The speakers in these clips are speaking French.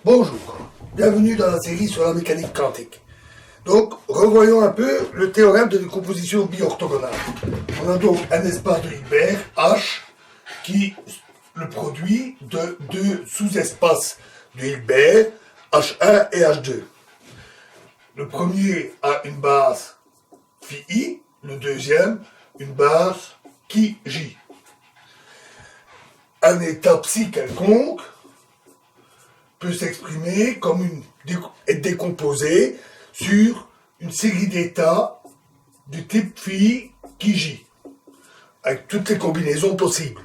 Bonjour, bienvenue dans la série sur la mécanique quantique. Donc, revoyons un peu le théorème de décomposition bi-orthogonale. On a donc un espace de Hilbert, H, qui est le produit de deux sous-espaces de Hilbert, H1 et H2. Le premier a une base phi I, le deuxième une base chi J. Un état psi quelconque peut s'exprimer comme être décomposé sur une série d'états du type phi chi J, avec toutes les combinaisons possibles.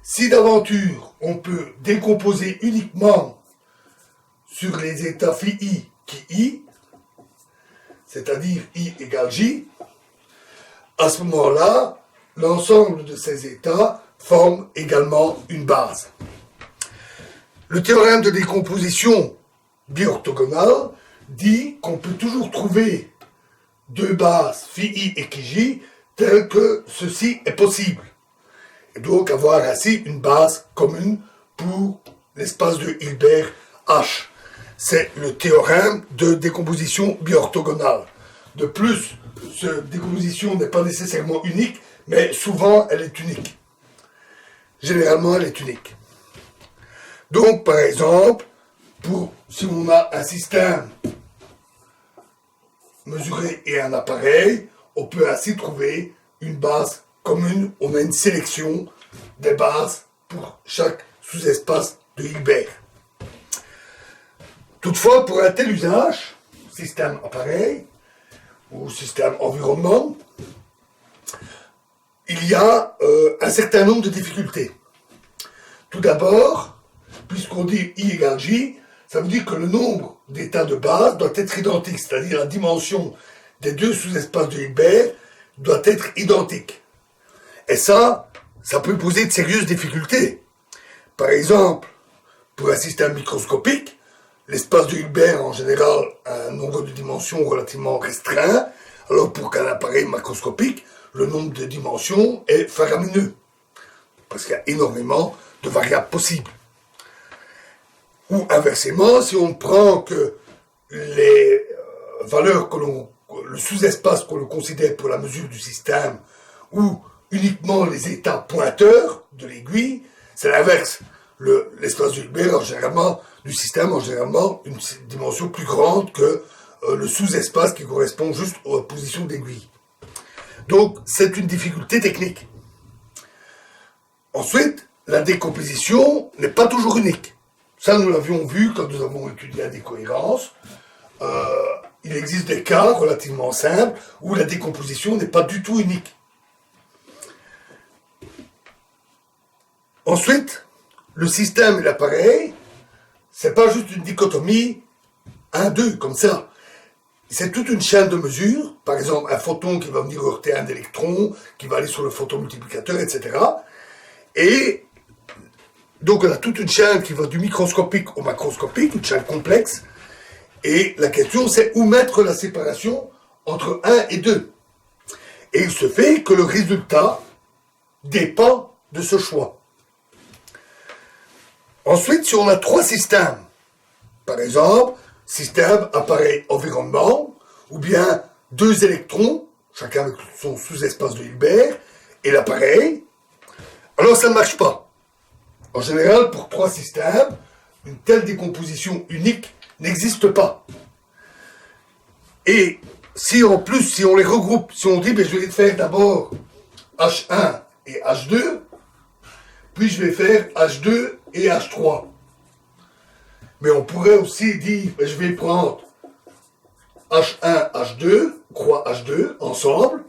Si d'aventure on peut décomposer uniquement sur les états phi I chi I, c'est-à-dire I égale J, à ce moment-là, l'ensemble de ces états forme également une base. Le théorème de décomposition bi-orthogonale dit qu'on peut toujours trouver deux bases phi I et chi J telles que ceci est possible. Et donc avoir ainsi une base commune pour l'espace de Hilbert H. C'est le théorème de décomposition bi-orthogonale. De plus, cette décomposition n'est pas nécessairement unique, mais souvent elle est unique. Généralement, elle est unique. Donc, par exemple, si on a un système mesuré et un appareil, on peut ainsi trouver une base commune. On a une sélection des bases pour chaque sous-espace de Hilbert. Toutefois, pour un tel usage, système appareil ou système environnement, il y a un certain nombre de difficultés. Tout d'abord, puisqu'on dit I égale J, ça veut dire que le nombre d'états de base doit être identique, c'est-à-dire la dimension des deux sous-espaces de Hilbert doit être identique. Et ça peut poser de sérieuses difficultés. Par exemple, pour un système microscopique, l'espace de Hilbert en général a un nombre de dimensions relativement restreint, alors pour qu'un appareil macroscopique, le nombre de dimensions est faramineux, parce qu'il y a énormément de variables possibles. Ou inversement, si on prend que les valeurs le sous-espace qu'on considère pour la mesure du système, ou uniquement les états pointeurs de l'aiguille, c'est l'inverse. L'espace de Hilbert du système a généralement une dimension plus grande que le sous-espace qui correspond juste aux positions d'aiguille. Donc, c'est une difficulté technique. Ensuite, la décomposition n'est pas toujours unique. Ça, nous l'avions vu quand nous avons étudié la décohérence. Il existe des cas relativement simples où la décomposition n'est pas du tout unique. Ensuite, le système et l'appareil, c'est pas juste une dichotomie 1-2 comme ça. C'est toute une chaîne de mesures, par exemple un photon qui va venir heurter un électron, qui va aller sur le photomultiplicateur, etc. Et donc on a toute une chaîne qui va du microscopique au macroscopique, une chaîne complexe, et la question c'est où mettre la séparation entre 1 et 2. Et il se fait que le résultat dépend de ce choix. Ensuite, si on a trois systèmes, par exemple, système, appareil, environnement, ou bien deux électrons, chacun avec son sous-espace de Hilbert, et l'appareil, alors ça ne marche pas. En général, pour trois systèmes, une telle décomposition unique n'existe pas. Et si en plus, si on les regroupe, si on dit, je vais faire d'abord H1 et H2, puis je vais faire H2 et H3. Mais on pourrait aussi dire, je vais prendre H1, H2, croix H2, ensemble,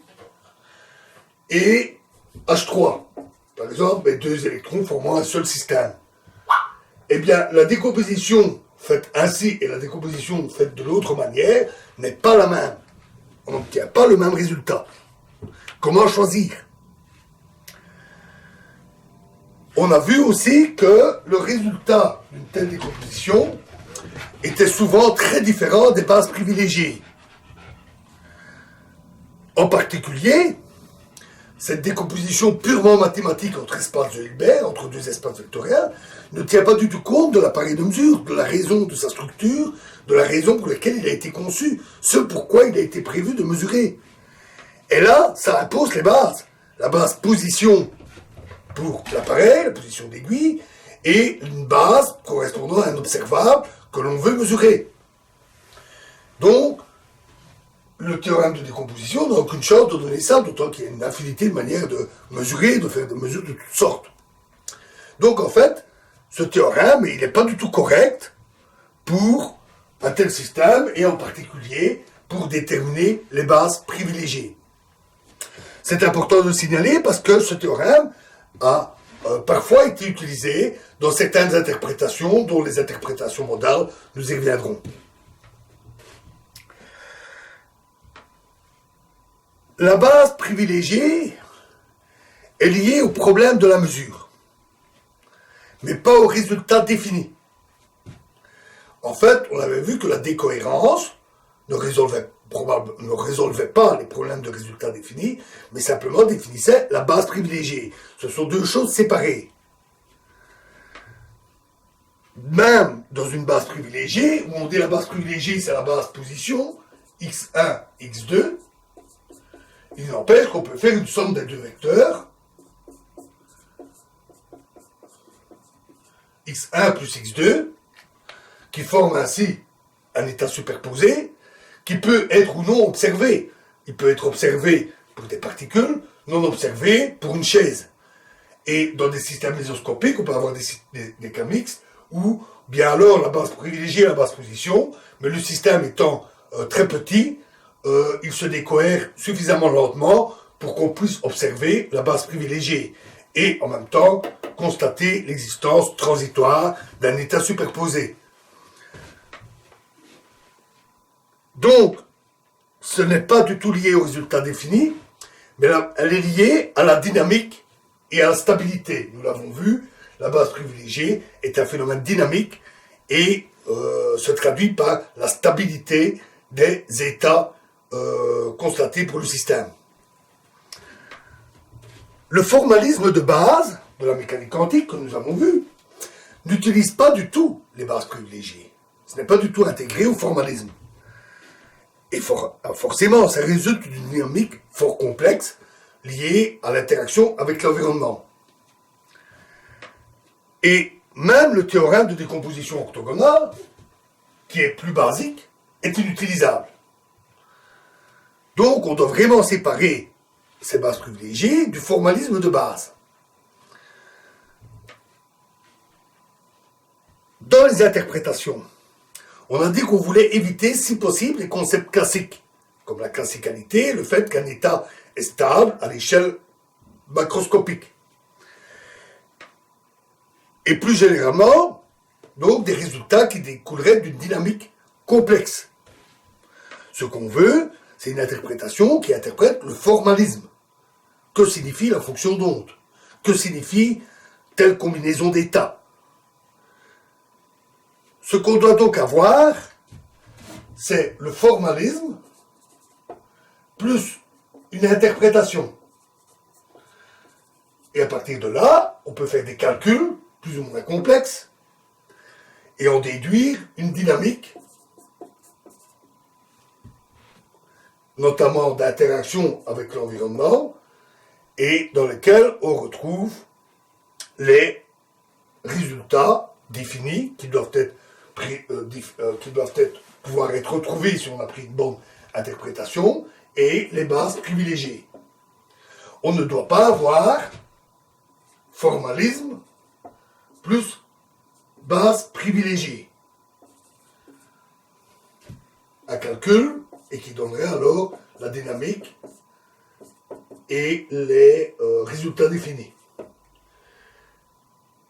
et H3. Par exemple, les deux électrons formant un seul système. Eh bien, la décomposition faite ainsi et la décomposition faite de l'autre manière n'est pas la même. On n'obtient pas le même résultat. Comment choisir ? On a vu aussi que le résultat d'une telle décomposition était souvent très différent des bases privilégiées. En particulier, cette décomposition purement mathématique entre espaces de Hilbert, entre deux espaces vectoriels, ne tient pas du tout compte de l'appareil de mesure, de la raison de sa structure, de la raison pour laquelle il a été conçu, ce pourquoi il a été prévu de mesurer. Et là, ça impose les bases. La base position pour l'appareil, la position d'aiguille, et une base correspondant à un observable que l'on veut mesurer. Donc, le théorème de décomposition n'a aucune chance de donner ça, d'autant qu'il y a une infinité de manières de mesurer, de faire des mesures de toutes sortes. Donc en fait, ce théorème, il n'est pas du tout correct pour un tel système, et en particulier pour déterminer les bases privilégiées. C'est important de le signaler parce que ce théorème a parfois été utilisé dans certaines interprétations, dont les interprétations modales, nous y reviendrons. La base privilégiée est liée au problème de la mesure, mais pas au résultat défini. En fait, on avait vu que la décohérence ne résolvait pas les problèmes de résultats définis, mais simplement définissait la base privilégiée. Ce sont deux choses séparées. Même dans une base privilégiée, où on dit la base privilégiée, c'est la base position, x1, x2, il n'empêche qu'on peut faire une somme des deux vecteurs, x1 plus x2, qui forment ainsi un état superposé, qui peut être ou non observé. Il peut être observé pour des particules, non observé pour une chaise. Et dans des systèmes mésoscopiques, on peut avoir des cas mixtes, où bien alors la base privilégiée est la base position, mais le système étant très petit, il se décohère suffisamment lentement pour qu'on puisse observer la base privilégiée et en même temps constater l'existence transitoire d'un état superposé. Donc, ce n'est pas du tout lié au résultat défini, mais elle est liée à la dynamique et à la stabilité. Nous l'avons vu, la base privilégiée est un phénomène dynamique et se traduit par la stabilité des états constatés pour le système. Le formalisme de base de la mécanique quantique que nous avons vu n'utilise pas du tout les bases privilégiées. Ce n'est pas du tout intégré au formalisme. Et forcément, ça résulte d'une dynamique fort complexe liée à l'interaction avec l'environnement. Et même le théorème de décomposition orthogonale, qui est plus basique, est inutilisable. Donc, on doit vraiment séparer ces bases privilégiées du formalisme de base. Dans les interprétations, on a dit qu'on voulait éviter, si possible, les concepts classiques, comme la classicalité, le fait qu'un état est stable à l'échelle macroscopique. Et plus généralement, donc des résultats qui découleraient d'une dynamique complexe. Ce qu'on veut, c'est une interprétation qui interprète le formalisme. Que signifie la fonction d'onde? Que signifie telle combinaison d'états? Ce qu'on doit donc avoir, c'est le formalisme plus une interprétation. Et à partir de là, on peut faire des calculs plus ou moins complexes et en déduire une dynamique, notamment d'interaction avec l'environnement, et dans lequel on retrouve les résultats définis qui doivent pouvoir être retrouvés si on a pris une bonne interprétation, et les bases privilégiées. On ne doit pas avoir formalisme plus base privilégiée. Un calcul, et qui donnerait alors la dynamique et les résultats définis.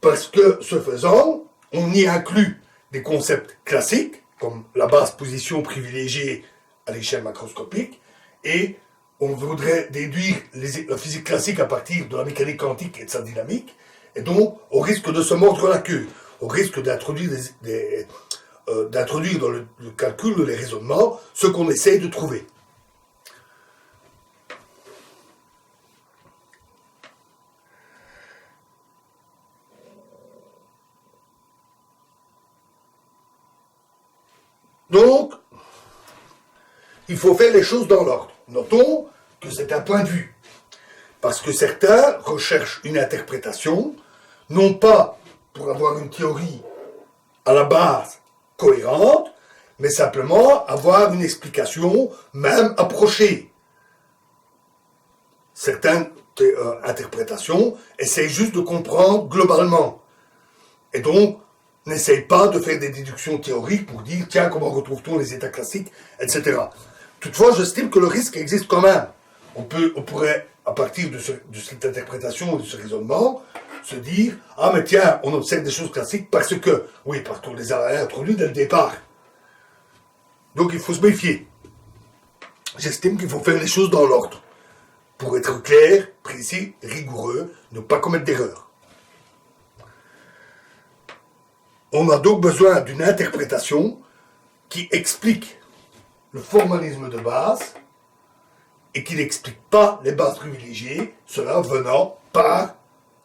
Parce que, ce faisant, on y inclut des concepts classiques, comme la base position privilégiée à l'échelle macroscopique, et on voudrait déduire la physique classique à partir de la mécanique quantique et de sa dynamique, et donc on risque de se mordre la queue, on risque d'introduire dans le calcul, les raisonnements, ce qu'on essaye de trouver. Donc, il faut faire les choses dans l'ordre. Notons que c'est un point de vue. Parce que certains recherchent une interprétation, non pas pour avoir une théorie à la base cohérente, mais simplement avoir une explication, même approchée. Certaines interprétations essayent juste de comprendre globalement. Et donc, n'essayent pas de faire des déductions théoriques pour dire, tiens, comment retrouve-t-on les états classiques, etc. Toutefois, j'estime que le risque existe quand même. On pourrait, à partir de cette interprétation ou de ce raisonnement, se dire, ah mais tiens, on observe des choses classiques parce qu'on les a introduites dès le départ. Donc il faut se méfier. J'estime qu'il faut faire les choses dans l'ordre, pour être clair, précis, rigoureux, ne pas commettre d'erreurs. On a donc besoin d'une interprétation qui explique le formalisme de base et qui n'explique pas les bases privilégiées, cela venant par,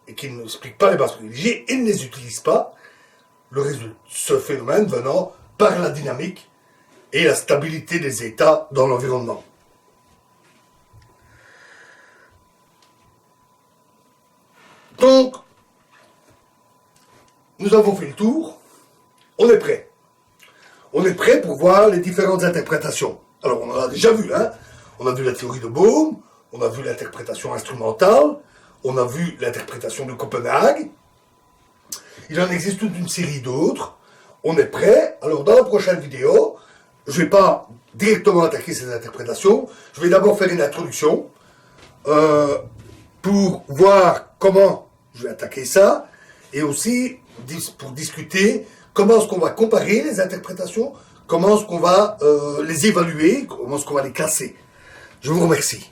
et qui n'explique pas les bases privilégiées et ne les utilise pas, ce phénomène venant par la dynamique et la stabilité des états dans l'environnement. Donc, nous avons fait le tour, on est prêt. On est prêt pour voir les différentes interprétations. Alors, on en a déjà vu, hein. On a vu la théorie de Bohm, on a vu l'interprétation instrumentale, on a vu l'interprétation de Copenhague. Il en existe toute une série d'autres. On est prêt. Alors, dans la prochaine vidéo, je ne vais pas directement attaquer ces interprétations. Je vais d'abord faire une introduction pour voir comment je vais attaquer ça et aussi pour discuter comment est-ce qu'on va comparer les interprétations, comment est-ce qu'on va les évaluer, comment est-ce qu'on va les classer. Je vous remercie.